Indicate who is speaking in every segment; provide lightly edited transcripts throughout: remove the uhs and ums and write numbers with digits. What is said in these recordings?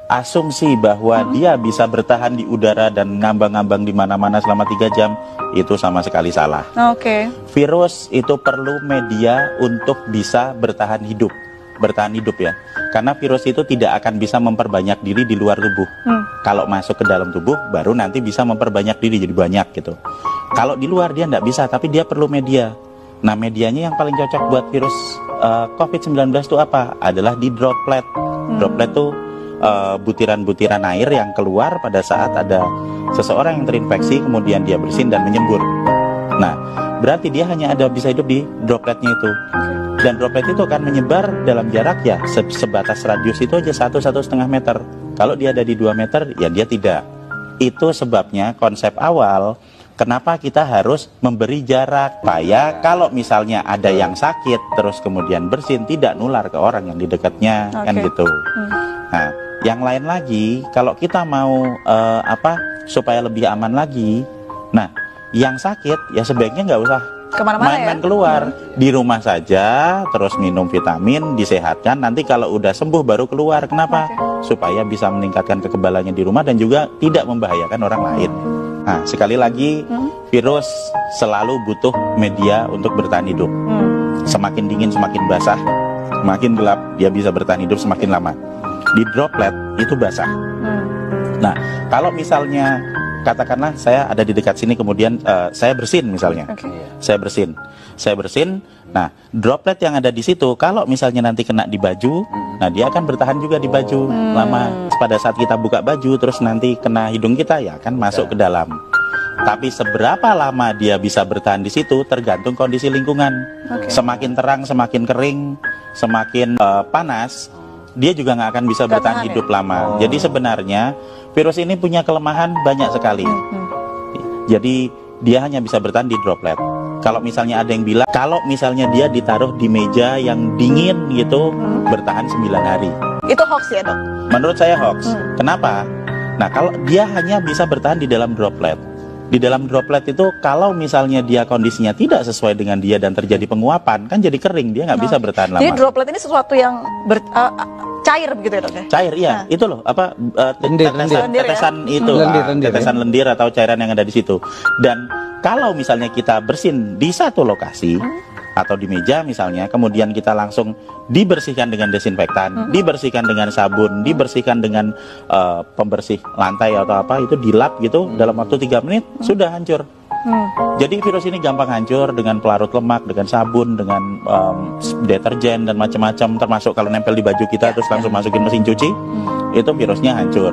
Speaker 1: asumsi bahwa dia bisa bertahan di udara dan ngambang-ngambang di mana-mana selama 3 jam, itu sama sekali salah. Virus itu perlu media untuk bisa bertahan hidup ya. Karena virus itu tidak akan bisa memperbanyak diri di luar tubuh. Kalau masuk ke dalam tubuh, baru nanti bisa memperbanyak diri jadi banyak gitu. Kalau di luar dia nggak bisa, tapi dia perlu media. Nah, medianya yang paling cocok buat virus COVID-19 itu apa? Adalah di droplet. Droplet itu butiran-butiran air yang keluar pada saat ada seseorang yang terinfeksi, kemudian dia bersin dan menyembur. Nah, berarti dia hanya bisa hidup di dropletnya itu. Dan droplet itu akan menyebar dalam jarak ya sebatas radius itu aja 1-1,5 meter. Kalau dia ada di 2 meter, ya dia tidak. Itu sebabnya konsep awal kenapa kita harus memberi jarak, supaya kalau misalnya ada yang sakit terus kemudian bersin, tidak nular ke orang yang di dekatnya, kan gitu. Nah, yang lain lagi, kalau kita mau supaya lebih aman lagi, nah yang sakit ya sebaiknya nggak usah main-main keluar, di rumah saja, terus minum vitamin, disehatkan, nanti kalau udah sembuh baru keluar. Kenapa? Supaya bisa meningkatkan kekebalannya di rumah dan juga tidak membahayakan orang lain. Nah, sekali lagi, virus selalu butuh media untuk bertahan hidup. Semakin dingin, semakin basah, semakin gelap, dia bisa bertahan hidup semakin lama. Di droplet itu basah. Nah, kalau misalnya katakanlah saya ada di dekat sini, kemudian saya bersin misalnya, saya bersin, nah droplet yang ada di situ, kalau misalnya nanti kena di baju, nah dia akan bertahan juga di baju lama. Pada saat kita buka baju, terus nanti kena hidung kita, ya akan masuk ke dalam. Tapi seberapa lama dia bisa bertahan di situ tergantung kondisi lingkungan. Semakin terang, semakin kering, semakin panas, dia juga nggak akan bisa bertahan hidup lama. Jadi sebenarnya virus ini punya kelemahan banyak sekali. Jadi dia hanya bisa bertahan di droplet. Kalau misalnya ada yang bilang, kalau misalnya dia ditaruh di meja yang dingin gitu, bertahan 9 hari.
Speaker 2: Itu hoax ya, Dok?
Speaker 1: Menurut saya hoax. Kenapa? Nah, kalau dia hanya bisa bertahan di dalam droplet. Di dalam droplet itu kalau misalnya dia kondisinya tidak sesuai dengan dia dan terjadi penguapan, kan jadi kering, dia nggak bisa bertahan lama.
Speaker 2: Jadi droplet ini sesuatu yang cair begitu ya, Dok?
Speaker 1: Cair, iya. Itu loh, tetesan lendir atau cairan yang ada di situ. Dan kalau misalnya kita bersin di satu lokasi atau di meja misalnya, kemudian kita langsung dibersihkan dengan desinfektan, dibersihkan dengan sabun, dibersihkan dengan pembersih lantai atau apa, itu dilap gitu, dalam waktu 3 menit sudah hancur. Jadi virus ini gampang hancur dengan pelarut lemak, dengan sabun, dengan deterjen dan macam-macam, termasuk kalau nempel di baju kita terus langsung masukin mesin cuci, itu virusnya hancur.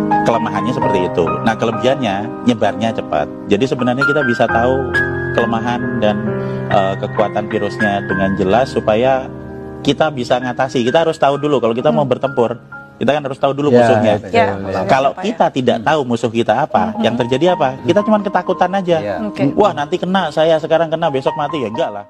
Speaker 1: Kelemahannya seperti itu. Nah, kelebihannya nyebarnya cepat. Jadi sebenarnya kita bisa tahu kelemahan dan kekuatan virusnya dengan jelas supaya kita bisa ngatasi. Kita harus tahu dulu kalau kita mau bertempur, kita kan harus tahu dulu musuhnya. Kalau kita tidak tahu musuh kita apa, yang terjadi apa? Kita cuma ketakutan aja. Wah, nanti kena, saya sekarang kena, besok mati, ya enggak lah.